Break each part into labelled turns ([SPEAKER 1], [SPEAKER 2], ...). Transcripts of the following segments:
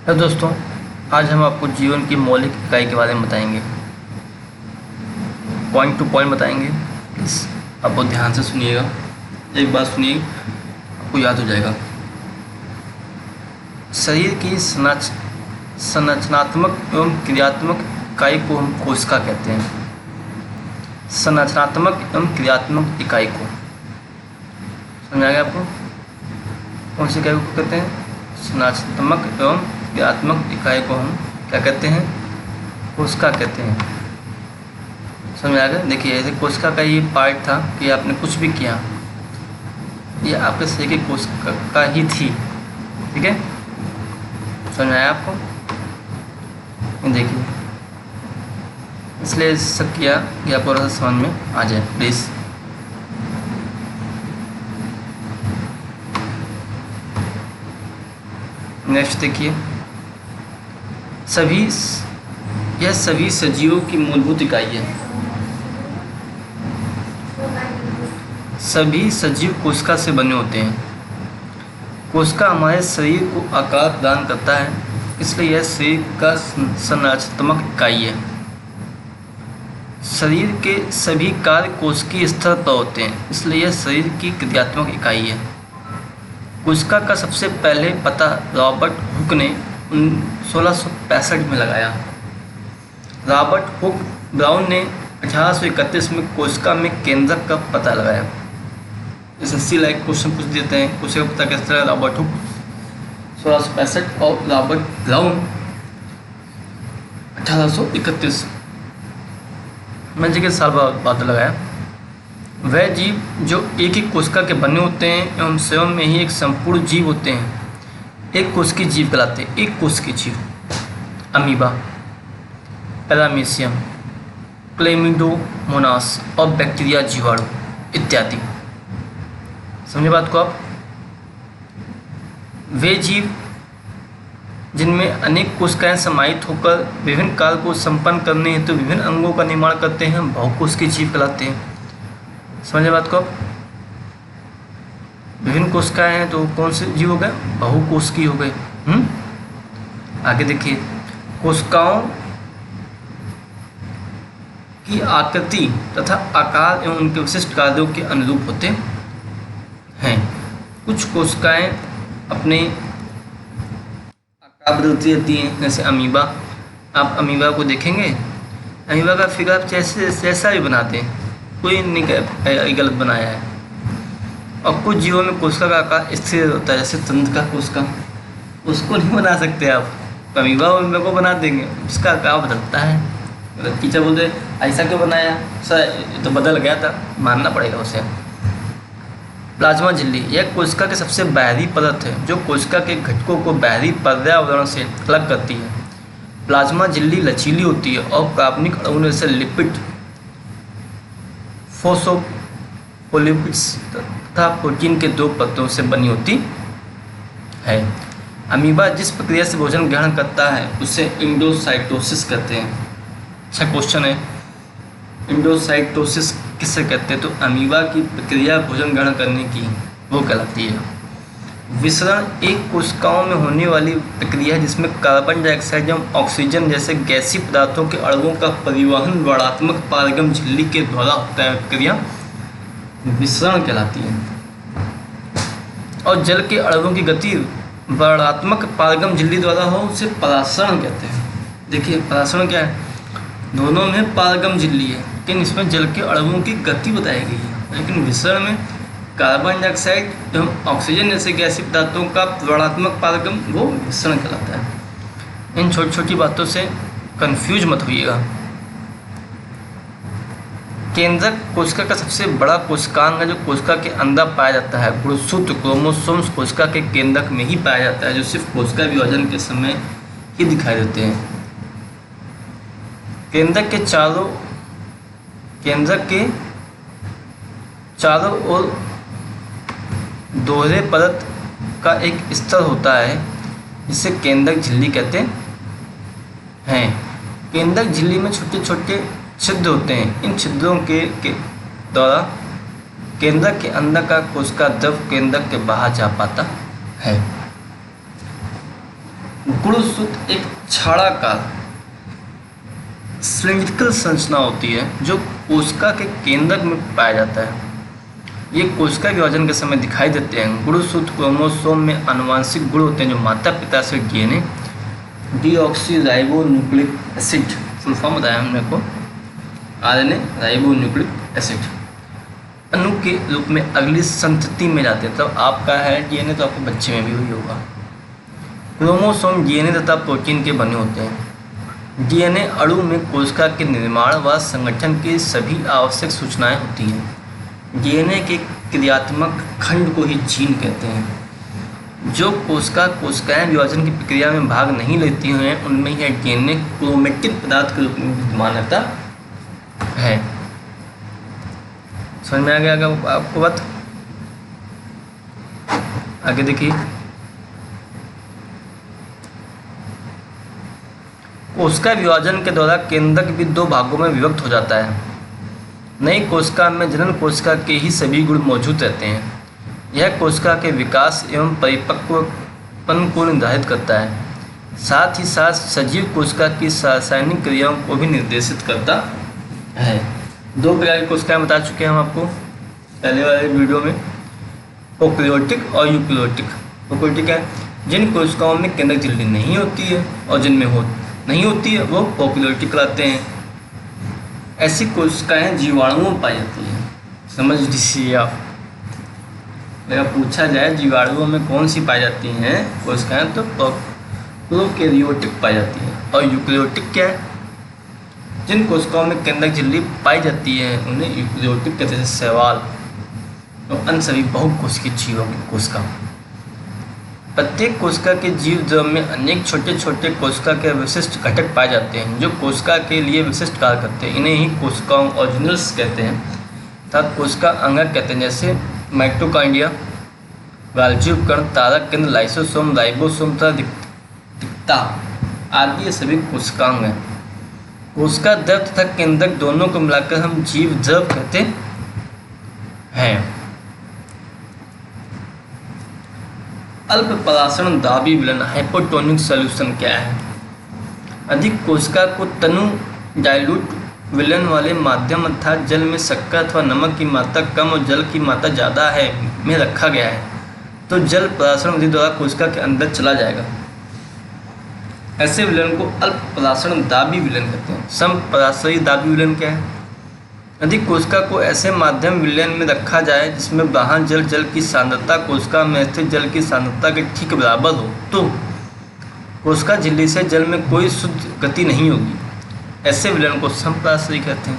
[SPEAKER 1] Hello दोस्तों, आज हम आपको जीवन की मौलिक इकाई के बारे में बताएंगे। पॉइंट टू पॉइंट बताएंगे। प्लीज़ आप बहुत ध्यान से सुनिएगा। एक बात सुनिए, आपको याद हो जाएगा। शरीर की संरचनात्मक एवं क्रियात्मक इकाई को हम कोशिका कहते हैं। संरचनात्मक एवं क्रियात्मक इकाई को समझ आ गया आपको? कौन सी इकाई को कहते हैं? संरचनात्मक एवं क्रियात्मक इकाई को हम क्या कहते हैं? कोशिका कहते हैं। समझ आ गया? देखिए, ऐसे कोशिका का ये पार्ट था कि आपने कुछ भी किया, ये आपके शरीर की कोशिका ही थी। ठीक है, समझ आया आपको? देखिए, इसलिए सब किया कि आपको थोड़ा सा समझ में आ जाए। प्लीज़ नेक्स्ट देखिए, यह सभी सजीवों की मूलभूत इकाई है। सभी सजीव कोशिका से बने होते हैं। कोशिका हमारे शरीर को आकार प्रदान करता है, इसलिए यह शरीर का संरचनात्मक इकाई है। शरीर के सभी कार्य कोशिकीय स्तर पर होते हैं, इसलिए यह शरीर की क्रियात्मक इकाई है। कोशिका का सबसे पहले पता रॉबर्ट हुक ने 1665 में लगाया। रॉबर्ट हुक ब्राउन ने 1831 में कोशिका में केंद्रक का पता लगाया। SSC लाइक क्वेश्चन पूछ देते हैं, कोशिका का पता कैसे लगा? रॉबर्ट हुक 1665 और रॉबर्ट ब्राउन 1831 में के साल बाद लगाया। वह जीव जो एक ही कोशिका के बने होते हैं एवं स्वयं में ही एक संपूर्ण जीव होते हैं, एक कोशिकीय जीव कहलाते हैं। एक कोशिकीय जीव अमीबा, पैरामीशियम, क्लेमिडोमोनास और बैक्टीरिया जीवाणु इत्यादि। समझे बात को आप? वे जीव जिनमें अनेक कोशिकाएं समाहित होकर विभिन्न कार्य को संपन्न करने हेतु विभिन्न अंगों का निर्माण करते हैं, बहुकोशिकीय जीव कहलाते हैं। समझे बात को आप? विभिन्न कोशिकाएं हैं तो कौन से जीव हो गए? बहुकोशिकीय हो गए। आगे देखिए, कोशिकाओं की आकृति तथा आकार एवं उनके विशिष्ट कार्यों के अनुरूप होते हैं। कुछ कोशिकाएं अपने आकार बदलती रहती हैं, जैसे अमीबा। आप अमीबा को देखेंगे, अमीबा का फिगर आप जैसा भी बनाते हैं, कोई नहीं गलत बनाया है। और कुछ जीवों में कोशिका का आकार स्थिर होता है, जैसे तंत्र का कोशिका, उसको नहीं बना सकते आप। अमीबा को बना देंगे, उसका आकार बदलता है। टीचर बोलते ऐसा क्यों बनाया सर, तो बदल गया था, मानना पड़ेगा उसे। प्लाज्मा झिल्ली यह कोशिका के सबसे बाहरी परत है, जो कोशिका के घटकों को बाहरी पर्यावरण से अलग करती है। प्लाज्मा झिल्ली लचीली होती है और कार्बनिक अणुओं जैसे लिपिड, फोस्फोलिपिड्स तथा प्रोटीन के 2 परतों से बनी होती है। अमीबा जिस प्रक्रिया से भोजन ग्रहण करता है उसे एंडोसाइटोसिस कहते हैं। अच्छा क्वेश्चन है, एंडोसाइटोसिस किससे कहते हैं? तो अमीबा की प्रक्रिया भोजन ग्रहण करने की वो कहलाती है। विसरण एक कोशिकाओं में होने वाली प्रक्रिया है जिसमें कार्बन डाइऑक्साइड एवं ऑक्सीजन जैसे गैसीय पदार्थों के अणुओं का परिवहन वर्णात्मक पारगम झिल्ली के द्वारा होता है। प्रक्रिया विसरण कहलाती है। और जल के अणुओं की गति वर्णात्मक पारगम झिल्ली द्वारा हो उसे परासरण कहते हैं। देखिए, परासरण क्या है? दोनों में पारगम झिल्ली है, लेकिन इसमें जल के अणुओं की गति बताई गई है। लेकिन विसरण में कार्बन डाइऑक्साइड एवं ऑक्सीजन जैसे गैसीय पदार्थों का वर्णात्मक पारगम वो विसरण कहलाता है। इन छोटी छोटी बातों से कंफ्यूज मत होइएगा। केंद्रक कोशिका का सबसे बड़ा कोशिकांग है, जो कोशिका के अंदर पाया जाता है। गुणसूत्र क्रोमोसोम्स कोशिका के केंद्रक में ही पाया जाता है, जो सिर्फ कोशिका विभाजन के समय ही दिखाई देते हैं। केंद्रक के चारों ओर दोहरे परत का एक स्तर होता है, जिसे केंद्रक झिल्ली कहते हैं। केंद्रक झिल्ली में छोटे छोटे छिद्र होते हैं। इन छिद्रों के द्वारा केंद्रक के अंदर का कोशिका द्रव केंद्रक के बाहर जा पाता है। गुणसूत्र एक छाड़ाकार सिलिंड्रिकल संरचना होती है जो कोशिका के केंद्र में पाया जाता है। ये कोशिका विभाजन के समय दिखाई देते हैं। गुणसूत्र क्रोमोसोम में आनुवंशिक गुण होते हैं जो माता पिता से DNA deoxyribonucleic acid, full form बताया हमने को, आरएनए राइबोन्यूक्लिक एसिड अणु के रूप में अगली संतति में जाते हैं। तो आपका है डीएनए तो आपके बच्चे में भी हुई होगा। क्रोमोसोम डीएनए तथा प्रोटीन के बने होते हैं। डीएनए अणु में कोशिका के निर्माण व संगठन की सभी आवश्यक सूचनाएं होती हैं। डीएनए के क्रियात्मक खंड को ही जीन कहते हैं। जो कोशिकाएं विभाजन की प्रक्रिया में भाग नहीं लेती हैं उनमें यह डीएनए क्रोमेटिन पदार्थ के रूप में विद्यमान रहता है। समझ में आ गया आपको बात? आगे देखिए, कोशिका विभाजन के द्वारा केंद्रक भी दो भागों में विभक्त हो जाता है। नई कोशिका में जनन कोशिका के ही सभी गुण मौजूद रहते हैं। यह कोशिका के विकास एवं परिपक्वपन को निर्धारित करता है। साथ ही साथ सजीव कोशिका की रासायनिक क्रियाओं को भी निर्देशित करता है। दो प्रकार की कोशिकाएं बता चुके हैं हम आपको पहले वाले वीडियो में, प्रोकैरियोटिक और यूकैरियोटिक। प्रोकैरियोटिक है जिन कोशिकाओं में केंद्रक झिल्ली नहीं होती है और जिनमें नहीं होती है वो प्रोकैरियोटिक कहलाते हैं। ऐसी कोशिकाएं जीवाणुओं में पाई जाती हैं। समझ लीजिए आप, अगर पूछा जाए जीवाणुओं में कौन सी पाई जाती हैं कोशिकाएं तो प्रोकैरियोटिक पाई जाती हैं। और यूकैरियोटिक क्या है? जिन कोशिकाओं में केंद्रक झिल्ली पाई जाती है उन्हें यूकैरियोटिक कहते हैं। शैवाल और अन्य सभी बहुकोशिकीय जीवों की कोशिका। प्रत्येक कोशिका के जीव द्रव में अनेक छोटे छोटे कोशिका के विशिष्ट घटक पाए जाते हैं जो कोशिका के लिए विशिष्ट कार्य करते हैं। इन्हें ही कोशिकाओं ऑर्गेनेल्स कहते हैं तथा कोशिका अंगक कहते हैं, जैसे माइटोकॉन्ड्रिया, गोल्गी उपकरण, तारक केंद्र, लाइसोसोम, राइबोसोम तथा दिक्ता आदि ये सभी कोशिकांग हैं। कोशिका द्रव तथा केंद्रक दोनों को मिलाकर हम जीव द्रव कहते हैं। अल्प परासरण दाबी विलयन हाइपोटोनिक सॉल्यूशन क्या है? अधिक कोशिका को तनु डाइल्यूट विलयन वाले माध्यम अर्थात जल में शक्कर अथवा नमक की मात्रा कम और जल की मात्रा ज़्यादा है में रखा गया है तो जल परासरण विधि द्वारा कोशिका के अंदर चला जाएगा। ऐसे विलयन को अल्प परासरण दाबी विलयन कहते हैं। सम परासरी दाबी विलयन क्या है? अधिक कोशिका को ऐसे माध्यम विलयन में रखा जाए जिसमें बाहर जल की सांद्रता कोशिका में स्थित जल की सांद्रता के ठीक बराबर हो तो कोशिका झिल्ली से जल में कोई शुद्ध गति नहीं होगी। ऐसे विलयन को समपरासरी कहते हैं।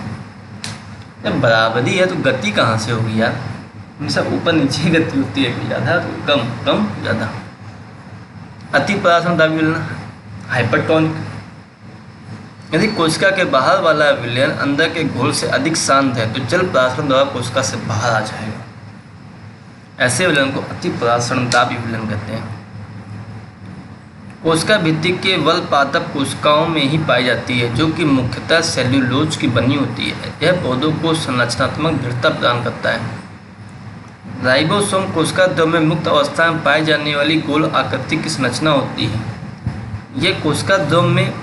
[SPEAKER 1] जब बराबरी है तो गति कहाँ से होगी यार? हमेशा ऊपर नीचे गति होती है, ज़्यादा तो कम कम ज़्यादा। अति परासरण दाबी विलयन हाइपरटोनिक, यदि कोशिका के बाहर वाला विलयन अंदर के घोल से अधिक शांत है तो जल परासरण द्वारा कोशिका से बाहर आ जाएगा। ऐसे विलयन को अति परासरण दाबी विलयन कहते हैं। कोशिका भित्ति के बल पादप कोशिकाओं में ही पाई जाती है जो कि मुख्यतः सेल्यूलोज की बनी होती है। यह पौधों को संरचनात्मक दृढ़ता प्रदान करता है। राइबोसोम कोशिका द्रव में मुक्त अवस्था में पाई जाने वाली गोल आकृति की संरचना होती है। यह कोशिका द्रव में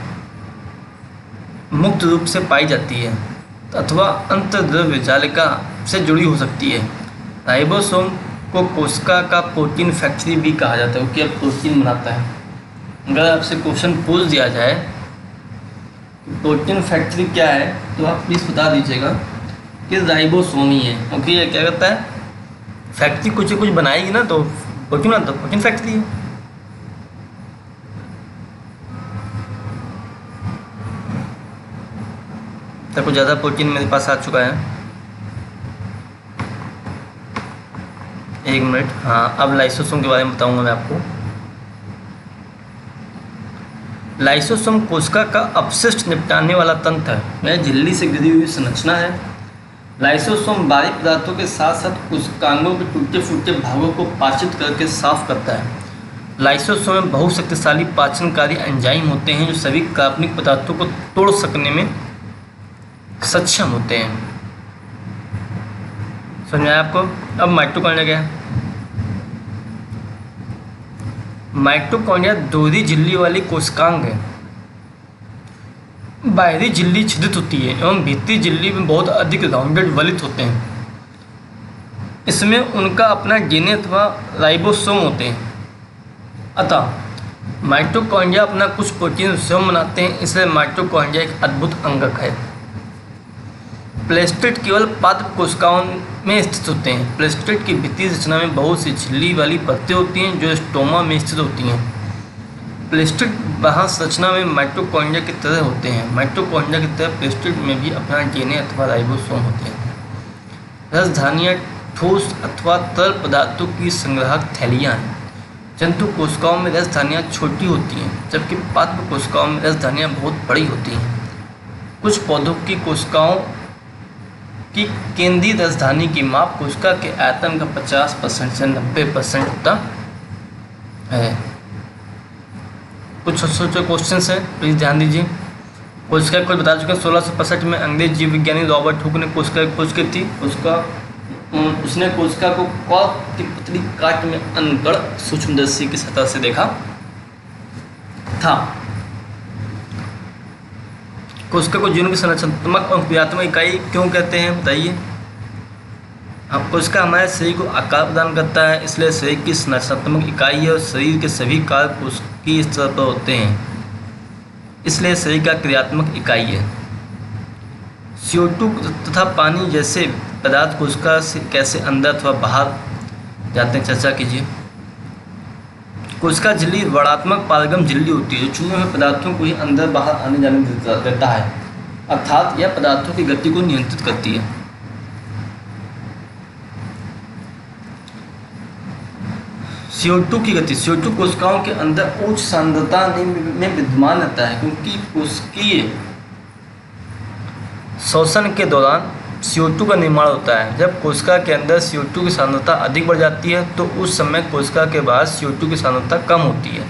[SPEAKER 1] मुक्त रूप से पाई जाती है अथवा अंतर्द्रव्य जालिका से जुड़ी हो सकती है। राइबोसोम को कोशिका का प्रोटीन फैक्ट्री भी कहा जाता है क्योंकि यह प्रोटीन बनाता है। अगर आपसे क्वेश्चन पूछ दिया जाए प्रोटीन फैक्ट्री क्या है तो आप प्लीज़ बता दीजिएगा कि राइबोसोम ही है, क्योंकि यह क्या करता है फैक्ट्री कुछ बनाएगी ना तो प्रोटीन बनाता है, प्रोटीन फैक्ट्री है। तो कुछ ज़्यादा प्रोटीन मेरे पास आ चुका है। एक मिनट, हाँ अब लाइसोसोम के बारे में बताऊंगा मैं आपको। लाइसोसोम कोशिका का अपशिष्ट निपटाने वाला तंत्र है। यह झिल्ली से गिरी हुई संरचना है। लाइसोसोम बारीक पदार्थों के साथ साथ कोशिकांगों के टूटे फूटे भागों को पाचित करके साफ करता है। लाइसोसोम में बहुत शक्तिशाली पाचनकारी एंजाइम होते हैं जो सभी कार्बनिक पदार्थों को तोड़ सकने में सक्षम होते हैं। समझ में आया आपको? अब माइटोकॉन्ड्रिया क्या है? माइटोकॉन्ड्रिया दोहरी झिल्ली वाली कोशिकांग है। बाहरी झिल्ली छिद्रित होती है एवं भीतरी झिल्ली में बहुत अधिक राउंडेड वलित होते हैं। इसमें उनका अपना डीएनए अथवा राइबोसोम होते हैं। अतः माइटोकॉन्ड्रिया अपना कुछ प्रोटीन स्वयं बनाते हैं, इसलिए माइटोकॉन्ड्रिया एक अद्भुत अंगक है। प्लेस्टेट केवल पात्र कोशिकाओं में स्थित होते हैं। प्लेस्टेट की भीतरी रचना में बहुत सी झिल्ली वाली परतें होती हैं जो स्टोमा में स्थित होती हैं। प्लेस्टेट बाह्य संरचना में माइटोकॉन्ड्रिया की तरह होते हैं। माइटोकॉन्ड्रिया की तरह प्लेस्टेट में भी अपना डीएनए अथवा राइबोसोम होते हैं। रसधानियाँ ठोस अथवा तरल पदार्थों की संग्राहक थैलियाँ हैं। जंतु कोशिकाओं में रसधानियाँ छोटी होती हैं, जबकि पात्र कोशिकाओं में रसधानियाँ बहुत बड़ी होती हैं। कुछ पौधों की कोशिकाओं की केंद्रीय रसधानी की माप कोशिका के आयतन का 50% से 90% होता है। कुछ छोटे क्वेश्चन हैं, प्लीज़ ध्यान दीजिए। कोशिका को बता चुके हैं 1665 में अंग्रेज जीव विज्ञानी रॉबर्ट हुक ने कोशिका की खोज की थी। उसने कोशिका को कॉर्क की पतली काट में अनगढ़ सूक्ष्मदर्शी की सतह से देखा था। कोशिका को जीवन की संरचनात्मक और क्रियात्मक इकाई क्यों कहते हैं बताइए। अब कोशिका हमारे शरीर को आकार प्रदान करता है, इसलिए शरीर की संरचनात्मक इकाई है और शरीर के सभी कार्य कोशिकीय स्तर पर होते हैं, इसलिए शरीर का क्रियात्मक इकाई है। CO2 तथा पानी जैसे पदार्थ कोशिका से कैसे अंदर अथवा बाहर जाते हैं, चर्चा कीजिए। कोशिका झिल्ली वर्णात्मक पारगम झिल्ली होती है जो चुने हुए पदार्थों को ही अंदर बाहर आने जाने देता है, अर्थात यह पदार्थों की गति को नियंत्रित करती है। CO2 की गति। CO2 कोशिकाओं के अंदर उच्च सांद्रता में विद्यमान रहता है, क्योंकि कोशिकीय श्वसन के दौरान CO2 का निर्माण होता है। जब कोशिका के अंदर CO2 की सांद्रता अधिक बढ़ जाती है तो उस समय कोशिका के बाहर CO2 की सांद्रता कम होती है।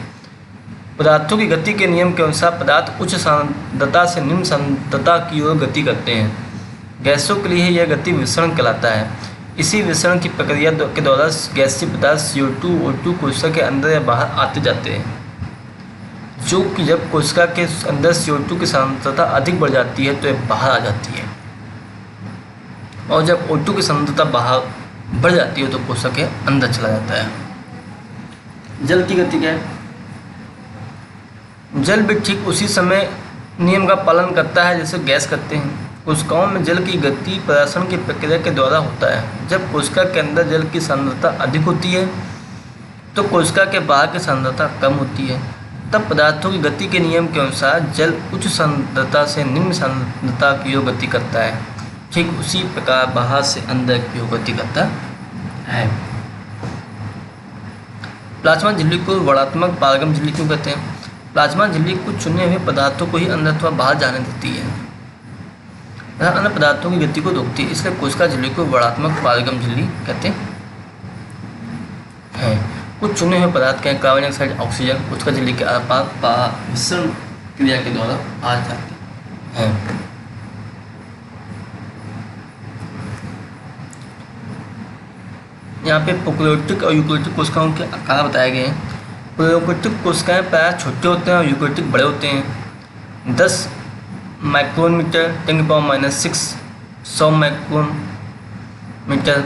[SPEAKER 1] पदार्थों की गति के नियम के अनुसार पदार्थ उच्च सांद्रता से निम्न सांद्रता की ओर गति करते हैं। गैसों के लिए यह गति विसरण कहलाता है। इसी विसरण की प्रक्रिया के दौरान गैसीय पदार्थ CO2, O2 कोशिका के अंदर या बाहर आते जाते हैं, जो कि जब कोशिका के अंदर CO2 की सांद्रता अधिक बढ़ जाती है तो यह बाहर आ जाती है, और जब O2 की सांद्रता बाहर बढ़ जाती है तो कोशिका के अंदर चला जाता है। जल की गति क्या है। जल भी ठीक उसी समय नियम का पालन करता है जैसे गैस करते हैं। कोशिकाओं में जल की गति प्रदाशन की प्रक्रिया के द्वारा होता है। जब कोशिका के अंदर जल की सांद्रता अधिक होती है तो कोशिका के बाहर की सांद्रता कम होती है। तब पदार्थों की गति के नियम के अनुसार जल उच्च सांद्रता से निम्न सांद्रता की ओर गति करता है। ठीक उसी प्रकार बाहर से अंदर की ओर गति करता है। प्लाज्मा झिल्ली को वर्णात्मक पारगम झिल्ली क्यों कहते हैं। प्लाज्मा झिल्ली कुछ चुने हुए पदार्थों को ही अंदर अथवा बाहर जाने देती है तथा अन्य पदार्थों की गति को रोकती है, इसलिए कोशिका झिल्ली को वर्णात्मक पारगम झिल्ली कहते हैं। कुछ चुने हुए पदार्थ के कार्बन डाइऑक्साइड, ऑक्सीजन कोशिका झिल्ली के आर पार विसरण क्रिया के द्वारा आ जाते हैं। यहाँ पे प्रोकैरियोटिक और यूकेरियोटिक कोशिकाओं के आकार बताए गए हैं। प्रोकैरियोटिक कोशिकाएं प्रायः छोटे होते हैं और यूकेरियोटिक बड़े होते हैं। 10 माइक्रोमीटर 10⁻⁻⁶ 100 माइक्रोमीटर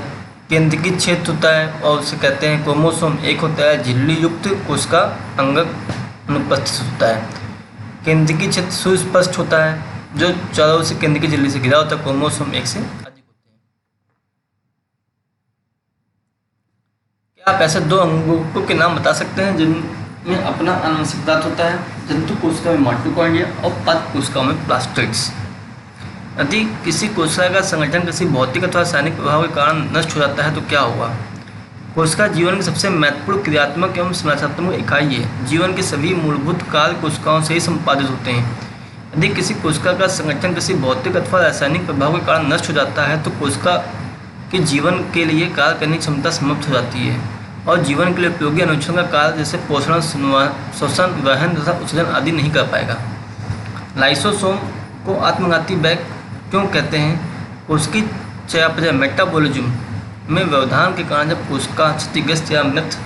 [SPEAKER 1] केंद्रीय क्षेत्र होता है और उसे कहते हैं क्रोमोसोम। एक होता है झिल्ली युक्त कोशिका अंगक अनुपस्थित होता है। केंद्रीय क्षेत्र सुस्पष्ट होता है जो चारों ओर से केंद्रीय झिल्ली से घिरा होता है। क्रोमोसोम एक से अधिक होते हैं। क्या आप ऐसे दो अंगों के नाम बता सकते हैं जिनमें अपना आनुवंशिक पदार्थ होता है। जंतु कोशिका में माइटोकॉन्ड्रिया और पात्र कोशिकाओं में प्लास्टिड्स। यदि किसी कोशिका का संगठन किसी भौतिक अथवा रासायनिक प्रभाव के कारण नष्ट हो जाता है तो क्या होगा। कोशिका जीवन की सबसे महत्वपूर्ण क्रियात्मक एवं संरचनात्मक इकाई है। जीवन के सभी मूलभूत कार्य कोशिकाओं से ही संपादित होते हैं। यदि किसी कोशिका का संगठन किसी भौतिक अथवा रासायनिक प्रभाव के कारण नष्ट हो जाता है तो कोशिका के जीवन के लिए कार्य करने की क्षमता समाप्त हो जाती है और जीवन के लिए उपयोगी अनुच्छेद का कार्य जैसे पोषण, श्वसन, वहन तथा उत्सर्जन आदि नहीं कर पाएगा। लाइसोसोम को आत्मघाती बैग क्यों कहते हैं। कोशिकीय चयापचय मेटाबॉलिज्म में व्यवधान के कारण जब कोशिका क्षतिग्रस्त या मृत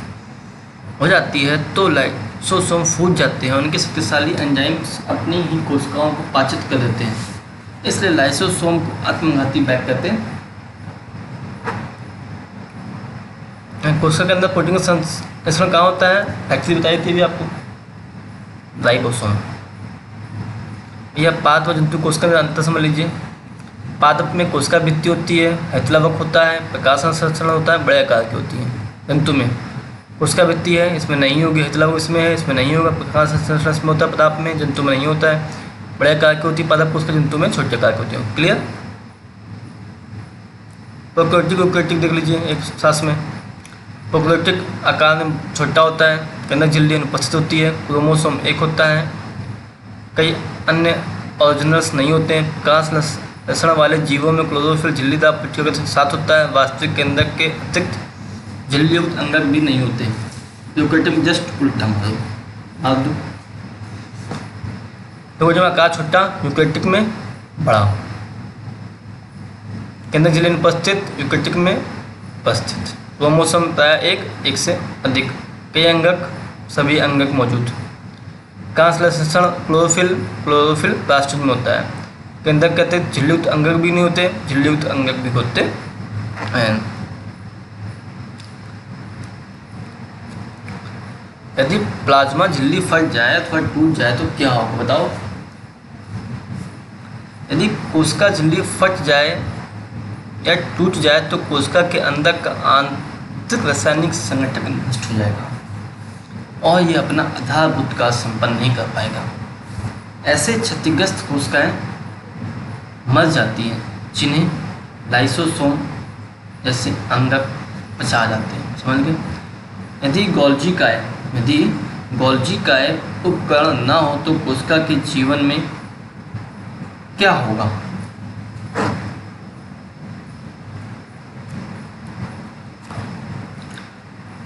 [SPEAKER 1] हो जाती है तो लाइसोसोम फूट जाते हैं, उनके शक्तिशाली एंजाइम्स अपनी ही कोशिकाओं को पाचित कर देते हैं, इसलिए लाइसोसोम को आत्मघाती बैग कहते हैं। कोशिका के अंदर प्रोटीन का संश्लेषण कहाँ होता है? फैक्ट्री बताई थी अभी आपको, राइबोसोम। यह पाद व जंतु कोशिका में अंतर समझ लीजिए। पादप में कोशिका भित्ति होती है, हेतलावक होता है, प्रकाश संश्लेषण होता है, बड़े आकार की होती है। जंतु में कोशिका भित्ति है, इसमें नहीं होगी, हेतलावक इसमें है, इसमें नहीं होगा, प्रकाश संश्लेषण इसमें होता है, पादप में, जंतु में नहीं होता है। बड़े आकार की होती है पादप कोशिका, जंतु में छोटे आकार की होती है। क्लियर? प्रोकैरियोटिक देख लीजिए एक सांस में। प्रोकैरियोटिक आकार में छोटा होता है, केंद्रक झिल्ली अनुपस्थित होती है, क्रोमोसोम एक होता है, कई अन्य ऑर्गेनल्स नहीं होते हैं। प्रकाश संश्लेषण वाले जीवों में क्लोरोफिल झिल्लीदार पट्टियों के साथ होता है। वास्तविक केंद्रक के अतिरिक्त झिल्लीयुक्त अंगक भी नहीं होते। यूकेरियोटिक जस्ट उल्टा मारो आप दो, तो जब आकार छोटा, यूकेरियोटिक में बड़ा, केंद्रक झिल्ली अनुपस्थित, यूकेरियोटिक में उपस्थित। क्रोमोसोम प्राय एक से अधिक, कई अंगक, सभी अंगक मौजूद। ट्रांसलेशन क्लोरोफिल प्लास्टिड में होता है। केंद्रक कहते हैं झिल्लीयुक्त अंगक भी नहीं होते, झिल्लीयुक्त अंगक भी होते हैं। यदि प्लाज्मा झिल्ली फट जाए अथवा टूट जाए तो क्या होगा बताओ? यदि कोशिका झिल्ली फट जाए या टूट जाए तो कोशिका के अंदर का आंतरिक रासायनिक संगठन नष्ट हो जाएगा और ये अपना आधारभूत कार्य संपन्न नहीं कर पाएगा। ऐसे क्षतिग्रस्त कोशिकाएं मर जाती हैं, जिन्हें लाइसोसोम जैसे अंगक पचा जाते हैं। समझ गए? यदि गोल्जी काय उपकरण न हो तो कोशिका के जीवन में क्या होगा?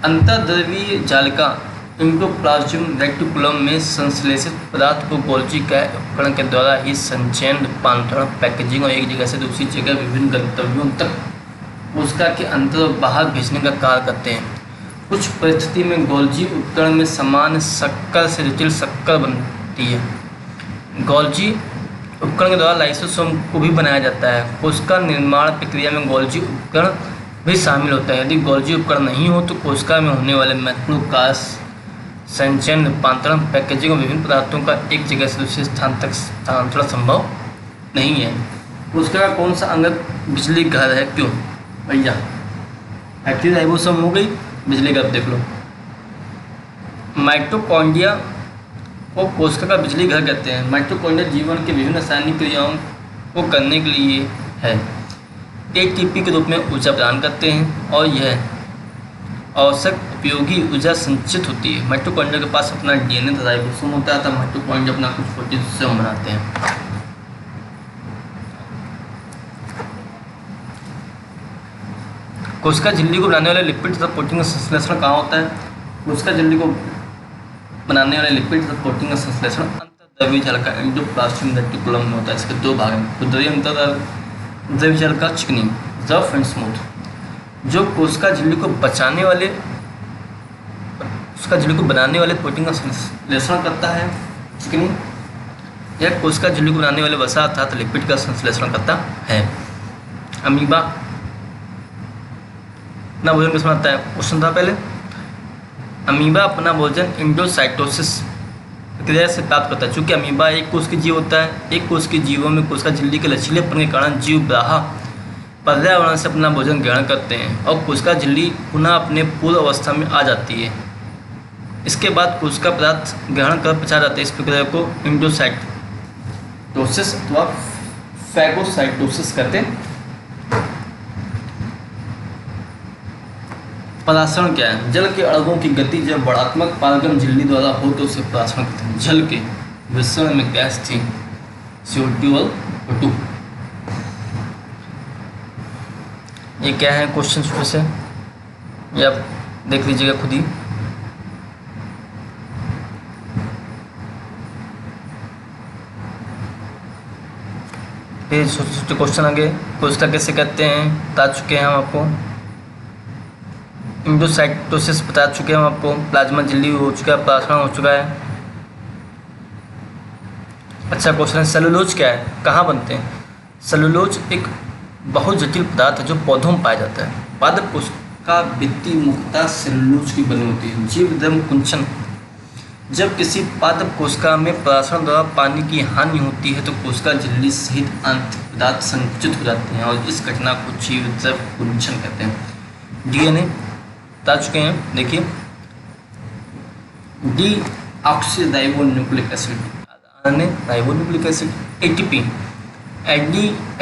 [SPEAKER 1] अंतर्द्रवीय जालिका एंडोप्लाज्म रेटिकुलम में संश्लेषित पदार्थ को गोल्जी काय उपकरण के द्वारा ही संचयन, रूपांतरण, पैकेजिंग और एक जगह से दूसरी जगह विभिन्न गंतव्यों तक कोशिका के अंदर और बाहर भेजने का कार्य करते हैं। कुछ परिस्थिति में गोल्जी उपकरण में सामान्य शक्कर से जटिल शक्कर बनती है। गोल्जी उपकरण के द्वारा लाइसोसोम को भी बनाया जाता है। कोशिका निर्माण प्रक्रिया में गोल्जी उपकरण भी शामिल होता है। यदि गोल्जी उपकरण नहीं हो तो कोशिका में होने वाले महत्वपूर्ण कार्य, संचयन, रूपांतरण, पैकेजिंग और विभिन्न पदार्थों का एक जगह से दूसरे स्थान तक स्थानांतरण संभव नहीं है। कोशिका का कौन सा अंगक बिजली घर है? क्यों भैया? फैक्ट्री राइबोसोम हो गई, बिजली घर देख लो। माइटोकॉन्ड्रिया को कोशिका का बिजली घर कहते हैं। माइटोकॉन्ड्रिया जीवन के विभिन्न रासायनिक क्रियाओं को करने के लिए है, एटीपी के रूप में ऊर्जा प्रदान करते हैं और यह आवश्यक उपयोगी ऊर्जा संचित होती है। माइटोकॉन्ड्रिया के पास अपना डीएनए तथा राइबोसोम होता है, तब माइटोकॉन्ड्रिया अपना कुछ प्रोटीन स्वयं बनाते हैं। कोशिका झिल्ली को बनाने वाले लिपिड तथा प्रोटीन का संश्लेषण कहाँ होता है? कोशिका झिल्ली को बनाने वाले लिपिड तथा प्रोटीन का संश्लेषण अंतर्द्रवीय जालिका एंडोप्लाज्म रेटिकुलम में होता है। इसके दो भाग हैं, उदरी अंतर्द्रवीय जालिका चिकनी, रफ एंड स्मूथ, जो कोशिका झिल्ली को बनाने वाले प्रोटीन का संश्लेषण करता है। चिकनी यह कोशिका झिल्ली को बनाने वाले वसा अर्थात लिपिड का संश्लेषण करता है। अमीबा अपना भोजन किस बनाता है? क्वेश्चन था पहले। अमीबा अपना भोजन एंडोसाइटोसिस प्रक्रिया से प्राप्त करता है। चूँकि अमीबा एक कोश की जीव होता है, एक कोश के जीवों में कोशिका झिल्ली के लचीलेपन के कारण जीव बाह्य पर्यावरण से अपना भोजन ग्रहण करते हैं और कोशिका झिल्ली पुनः अपने पूर्व अवस्था में आ जाती है। इसके बाद कोशिका पदार्थ ग्रहण कर पचा जाते हैं। इस प्रक्रिया को एंडोसाइटोसिस अथवा फैगोसाइटोसिस कहते हैं। परासरण क्या है? जल के अणुओं की गति जब बड़ात्मक पारगम झिल्ली द्वारा हो तो उसे परासरण कहते हैं। जल के मिश्रण में गैस थी CO2 और O2। ये क्या है क्वेश्चन फिर से, ये आप देख लीजिएगा खुद ही। फिर छोटे छोटे क्वेश्चन आगे, कोशिका कैसे कहते हैं बता चुके हैं हम आपको। एंडोसाइटोसिस बता चुके हैं हम आपको, प्लाज्मा झिल्ली हो चुका है, प्लाज्मा हो चुका है। अच्छा क्वेश्चन है, सेलुलोज क्या है, कहाँ बनते हैं? सेलुलोज एक बहुत जटिल पदार्थ है जो पौधों में पाया जाता है। पादप कोशिका भित्ति मुख्यतः सेलुलोज की बनी होती है। जीवधर्म कुंचन, जब किसी पादप कोशिका में परासरण द्वारा पानी की हानि होती है तो कोशिका झिल्ली सहित आंतरिक पदार्थ संकुचित हो जाते हैं और इस घटना को जीवद्रव्य कुंचन कहते हैं। डीएनए बता चुके हैं, देखिए deoxyribonucleic acid, ribonucleic acid, ATP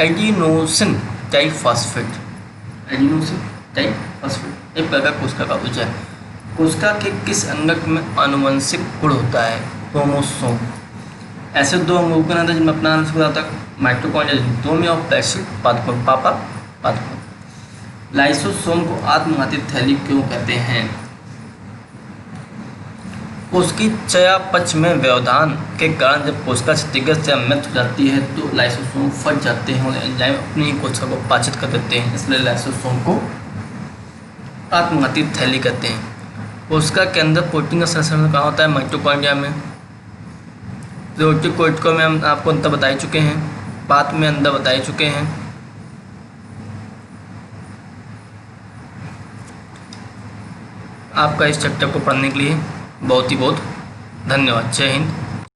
[SPEAKER 1] adenosine triphosphate, adenosine triphosphate एक प्रकार कोशिका का ऊर्जा है। कोशिका के किस अंगक में आनुवंशिक गुण होता है? क्रोमोसोम। ऐसे दो अंगों के नाम जिनमें अपना आंसर होता है माइटोकॉन्ड्रिया, दो में और प्लेक्सिड पादपों, पापा पादपों। लाइसोसोम को आत्मघाती थैली क्यों कहते हैं? कोशिकीय चयापचय में व्यवधान के कारण जब कोशिका क्षतिग्रस्त या मृत हो जाती है तो लाइसोसोम फट जाते हैं और एंजाइम अपनी ही कोशिका को पाचित कर देते हैं, इसलिए लाइसोसोम को आत्मघाती थैली कहते हैं। कोशिका के अंदर प्रोटीन का संश्लेषण कहाँ होता है? माइटोकॉन्ड्रिया में। प्रोटीन में हम आपको अंदर बता चुके हैं, बात में अंदर बता चुके हैं। आपका इस चैप्टर को पढ़ने के लिए बहुत ही बहुत धन्यवाद। जय हिंद।